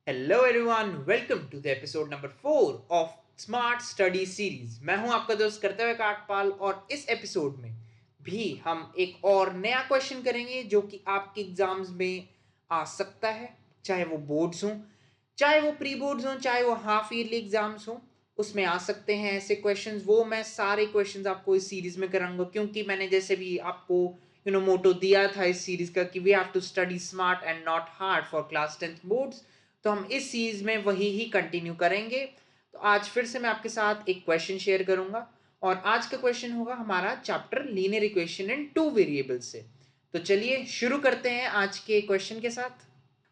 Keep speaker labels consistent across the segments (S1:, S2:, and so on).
S1: Hello everyone, welcome to the episode number 4 of smart study series. मैं हूं आपका दोस्त कर्तव्य काटपाल और इस एपिसोड में भी हम एक और नया क्वेश्चन करेंगे जो कि आपके एग्जाम्स में आ सकता है, चाहे वो बोर्ड्स हों, चाहे वो प्री बोर्ड्स हों, चाहे वो हाफ ईयरली एग्जाम्स हों। उसमें आ सकते हैं ऐसे क्वेश्चंस। वो मैं सारे क्वेश्चंस आपको इस सीरीज में कराऊंगा, क्योंकि मैंने जैसे भी आपको मोटो दिया था इस सीरीज का कि we have to study smart and not hard for class 10th boards. तो हम इस सीरीज में वही ही कंटिन्यू करेंगे। तो आज फिर से मैं आपके साथ एक क्वेश्चन शेयर करूंगा और आज का क्वेश्चन होगा हमारा chapter linear equation in two variable से। तो चलिए शुरू करते हैं आज के क्वेश्चन के साथ।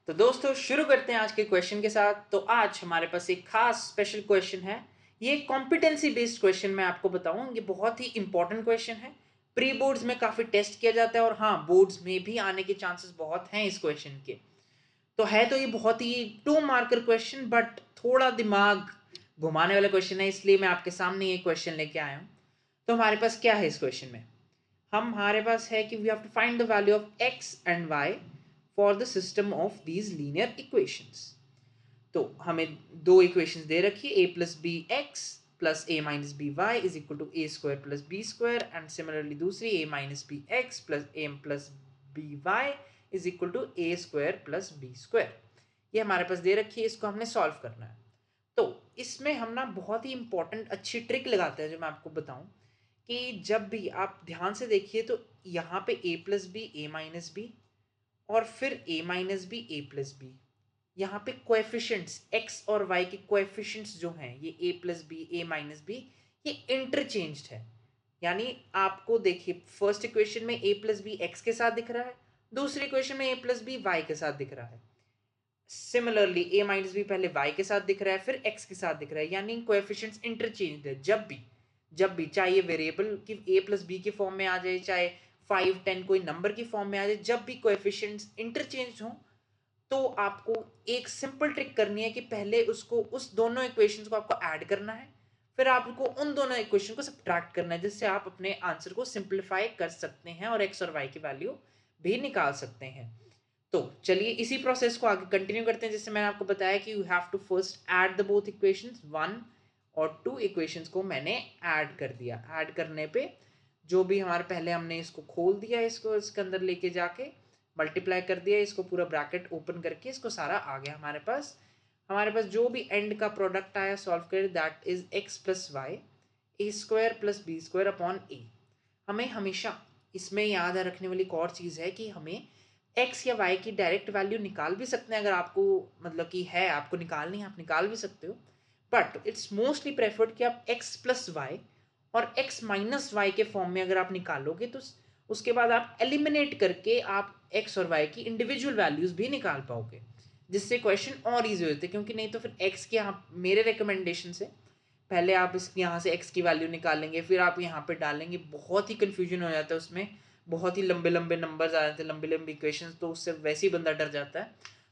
S1: तो दोस्तों शुरू करते हैं आज के क्वेश्चन के साथ। तो आज हमारे पास एक खास स्पेशल क्वेश्चन है। ये कॉम्पिटेंसी बेस्ड क्वेश्चन मैं आपको बताऊं, ये बहुत ही इंपॉर्टेंट क्वेश्चन है। प्री बोर्ड्स में काफी टेस्ट किया जाता है और हाँ, बोर्ड्स में भी आने के चांसेस बहुत हैं इस क्वेश्चन के। तो है तो ये बहुत ही 2 मार्कर क्वेश्चन, बट थोड़ा दिमाग घुमाने वाला क्वेश्चन है, इसलिए मैं आपके सामने ये क्वेश्चन लेके आया हूँ। तो हमारे पास क्या है इस क्वेश्चन में? हमारे पास है कि we have to find the value of x and y for the system of these linear equations. तो हमें दो इक्वेशंस दे रखी है, a plus b x plus a minus b y is equal to a square plus b square, and similarly दूसरी a minus b x plus a plus b y is equal to a square plus b square. ये हमारे पास दे रखी है, इसको हमने solve करना है। तो इसमें हम ना बहुत ही इंपॉर्टेंट अच्छी ट्रिक लगाते हैं जो मैं आपको बताऊं कि जब भी आप ध्यान से देखिए तो यहाँ पे ए प्लस बी ए माइनस बी और फिर ए माइनस बी ए प्लस बी, यहाँ पे कोएफिशिएंट्स एक्स और वाई के कोएफिशिएंट्स जो हैं ये ए प्लस बी ए माइनस बी, ये इंटरचेंज्ड है। यानी आपको देखिए फर्स्ट इक्वेशन में ए प्लस बी एक्स के साथ दिख रहा है, दूसरी इक्वेशन में ए प्लस बी वाई के साथ दिख रहा है। सिमिलरली ए माइनस बी पहले वाई के साथ दिख रहा है फिर एक्स के साथ दिख रहा है, यानी कोएफिशिएंट्स इंटरचेंज्ड है। जब भी चाहे ये वेरिएबल की ए प्लस बी के फॉर्म में आ जाए, चाहे 5 10 कोई नंबर की फॉर्म में आ जाए, जब भी कोएफिशिएंट्स इंटरचेंज हो तो आपको एक सिंपल ट्रिक करनी है कि पहले उसको उस दोनों इक्वेशंस को आपको ऐड करना है, फिर आपको उन दोनों इक्वेशन को सब्ट्रैक्ट करना है, जिससे आप अपने आंसर को सिंप्लीफाई कर सकते हैं और एक्स और वाई की वैल्यू भी निकाल सकते हैं। तो चलिए इसी प्रोसेस को आगे कंटिन्यू करते हैं। जैसे मैंने आपको बताया कि you have to first add the both equations, 1 और 2 इक्वेशंस को मैंने ऐड कर दिया। ऐड करने पे जो भी हमारे पहले हमने इसको खोल दिया, इसको इसके अंदर लेके जाके मल्टीप्लाई कर दिया, इसको पूरा ब्रैकेट ओपन करके इसको सारा आ गया हमारे पास जो भी एंड का प्रोडक्ट आया सॉल्व कर, that is x plus y a square plus b square upon a. हमें हमेशा इसमें याद रखने वाली एक और चीज़ है कि हमें एक्स या वाई की डायरेक्ट वैल्यू निकाल भी सकते हैं, अगर आपको मतलब कि है आपको निकालनी है आप निकाल भी सकते हो, बट इट्स मोस्टली प्रेफर्ड कि आप एक्स प्लस वाई और एक्स माइनस वाई के फॉर्म में अगर आप निकालोगे तो उसके बाद आप एलिमिनेट करके आप एक्स और वाई की इंडिविजुअल वैल्यूज भी निकाल पाओगे, जिससे क्वेश्चन और ईजी होते हैं। क्योंकि नहीं तो फिर एक्स के यहाँ मेरे रिकमेंडेशन से पहले आप इस यहाँ से एक्स की वैल्यू निकालेंगे, फिर आप यहाँ पे डालेंगे, बहुत ही कन्फ्यूजन हो जाता है उसमें, बहुत ही लंबे लंबे नंबर्स आ जाते हैं, लंबी लंबी इक्वेशंस, तो उससे वैसे ही बंदा डर जाता है।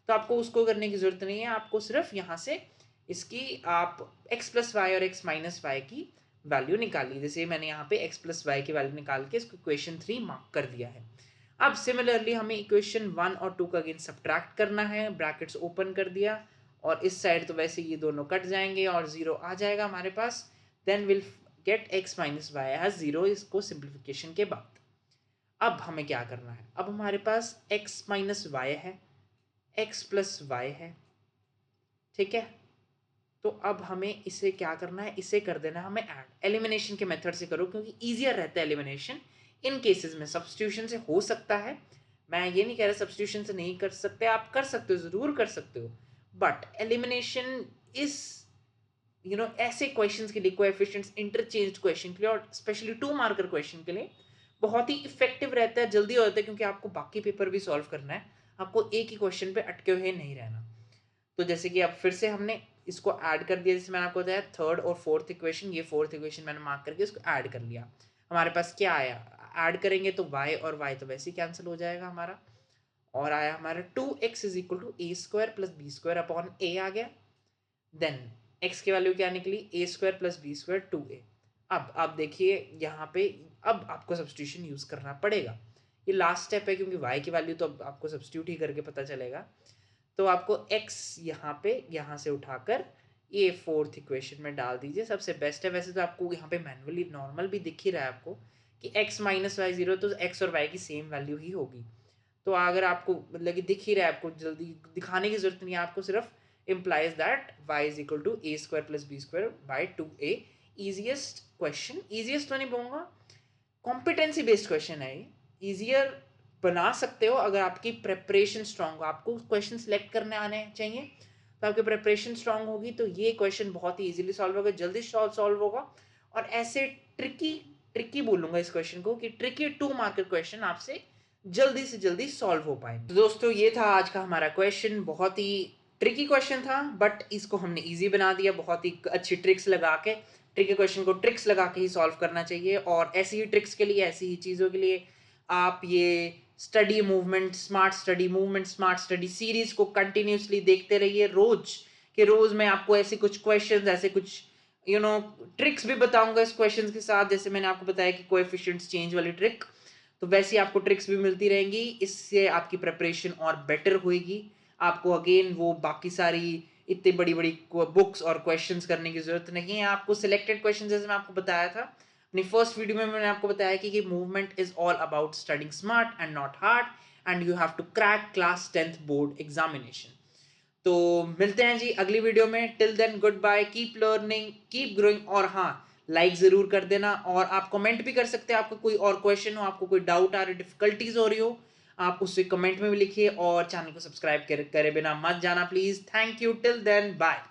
S1: तो आपको उसको करने की जरूरत नहीं है, आपको सिर्फ यहाँ से इसकी आप एक्स प्लस वाई और एक्स माइनस वाई की वैल्यू निकाली। जैसे मैंने यहाँ पे एक्स प्लस वाई की वैल्यू निकाल के इसको इक्वेशन 3 मार्क कर दिया है। अब सिमिलरली हमें इक्वेशन 1 और 2 का अगेन सब्ट्रैक्ट करना है, ब्रैकेट्स ओपन कर दिया और इस साइड तो वैसे ये दोनों कट जाएंगे और जीरो आ जाएगा हमारे पास। Then will get x minus y as zero, इसको सिंप्लीफिकेशन के बाद। अब हमें क्या करना है, अब हमारे पास x माइनस वाई है, x प्लस वाई है, ठीक है। तो अब हमें इसे क्या करना है, इसे कर देना है हमें ऐड। एलिमिनेशन के मेथड से करो क्योंकि ईजियर रहता है एलिमिनेशन इन केसेस में। सब्स्टिट्यूशन से हो सकता है, मैं ये नहीं कह रहा सब्स्टिट्यूशन से नहीं कर सकते, आप कर सकते हो, जरूर कर सकते हो, बट एलिमिनेशन इस ऐसे क्वेश्चंस के लिए, कोएफिशिएंट्स इंटरचेंज्ड क्वेश्चन के लिए और स्पेशली 2 मार्कर क्वेश्चन के लिए बहुत ही इफेक्टिव रहता है, जल्दी हो जाता है, क्योंकि आपको बाकी पेपर भी सॉल्व करना है, आपको एक ही क्वेश्चन पे अटके हुए नहीं रहना। तो जैसे कि अब फिर से हमने इसको ऐड कर दिया, जैसे मैंने आपको बताया थर्ड और फोर्थ इक्वेशन, ये फोर्थ इक्वेशन मैंने मार्क करके इसको ऐड कर लिया। हमारे पास क्या आया, ऐड करेंगे तो y और y तो वैसे ही कैंसिल हो जाएगा हमारा, और आया हमारा 2x is equal to a square plus b square upon a आ गया। देन x की वैल्यू क्या निकली, a square plus b square 2a। अब आप देखिए यहाँ पे अब आपको सब्स्टिट्यूशन यूज करना पड़ेगा, ये लास्ट स्टेप है क्योंकि y की वैल्यू तो अब आपको सब्स्टिट्यूट ही करके पता चलेगा। तो आपको x यहाँ से उठाकर ये फोर्थ इक्वेशन में डाल दीजिए, सबसे बेस्ट है। वैसे तो आपको यहाँ पे मैनुअली नॉर्मल भी दिख ही रहा है आपको कि x माइनस वाई 0, तो x और y की सेम वैल्यू ही होगी। तो अगर आपको मतलब कि दिख ही रहा है, आपको जल्दी दिखाने की जरूरत नहीं है, आपको सिर्फ implies that y is equal to a square plus b square by 2a। easiest question, easiest तो नहीं बोलूँगा, कॉम्पिटेंसी बेस्ड क्वेश्चन है ये। ईजियर बना सकते हो अगर आपकी प्रेपरेशन स्ट्रांग हो, आपको क्वेश्चन सिलेक्ट करने आने चाहिए, तो आपकी प्रेपरेशन स्ट्रांग होगी तो ये क्वेश्चन बहुत ही इजीली सॉल्व होगा, जल्दी सॉल्व होगा। और ऐसे ट्रिकी बोलूंगा इस क्वेश्चन को कि ट्रिकी 2 मार्क क्वेश्चन आपसे जल्दी से जल्दी सॉल्व हो पाएंगे। तो दोस्तों ये था आज का हमारा क्वेश्चन, बहुत ही ट्रिकी क्वेश्चन था बट इसको हमने इजी बना दिया, बहुत ही अच्छी ट्रिक्स लगा के। ट्रिकी क्वेश्चन को ट्रिक्स लगा के ही सॉल्व करना चाहिए, और ऐसी ही ट्रिक्स के लिए, ऐसी ही चीज़ों के लिए आप ये स्मार्ट स्टडी सीरीज को कंटिन्यूसली देखते रहिए। रोज मैं आपको ऐसे कुछ क्वेश्चंस, ऐसे कुछ ट्रिक्स भी बताऊंगा इस क्वेश्चंस के साथ। जैसे मैंने आपको बताया कि कोएफिशिएंट्स चेंज वाली ट्रिक, तो वैसी आपको ट्रिक्स भी मिलती रहेंगी। इससे आपकी प्रिपरेशन और बेटर होगी। आपको अगेन वो बाकी सारी इतनी बड़ी बड़ी बुक्स और क्वेश्चंस करने की जरूरत नहीं है। आपको सिलेक्टेड क्वेश्चन, जैसे मैं आपको बताया था अपनी फर्स्ट वीडियो में, मैंने आपको बताया कि movement is all about studying smart and not hard, and you have to crack class 10th board examination. तो मिलते हैं जी अगली वीडियो में। Till then good bye, keep learning, keep growing. और हाँ, लाइक जरूर कर देना, और आप कमेंट भी कर सकते हैं। आपको कोई और क्वेश्चन हो, आपको कोई डाउट आ रही, डिफिकल्टीज हो रही हो, आप उससे कमेंट में भी लिखिए। और चैनल को सब्सक्राइब करे बिना मत जाना please. Thank you, till then bye.